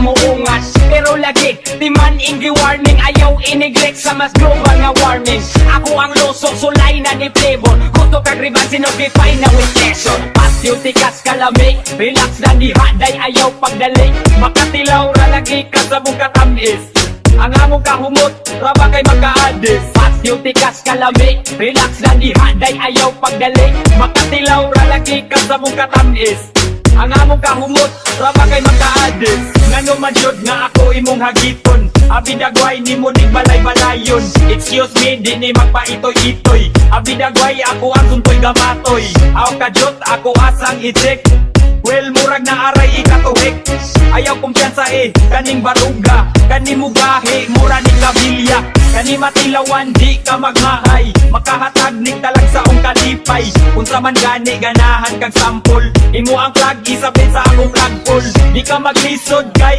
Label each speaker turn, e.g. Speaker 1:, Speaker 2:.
Speaker 1: muungas. Pero lagi, di man inggi warning, ayaw iniglek sa mas global nga warming. Ako ang lusok, sulay na ni flavor. Gusto kag riban, sinogify na with lesson. Patyo tikas kalami, relax na di haday, ayaw pagdali. Makatilaw ra lagi ka sa mong katamis. Ang among kahumot, raba kay magka-addis. Patyo tikas kalami, relax na di haday, ayaw pagdali. Makatilaw ra lagi ka sa mong katamis. Ang among kahumot, raba kay magka-addis. Ngano man yun nga ako imong hagiton, abidagway ni mo ning balay-balayon. Excuse me, di ni magpaitoy-itoy, abidagway ako ang suntoy gamatoy. Aw kadyot, ako asang i-check. Well, murag na aray ikatuhik. Ayaw kumpiyansa kaning baruga, kani mugahi, mura ni kabilya. Kani matilawan, di ka magmahay, makahatag ning talag sa ong kalipay. Unsa man gani, ganahan kag sampol, imo ang flag, isabit sa akong flagpole. Di ka maglisod kay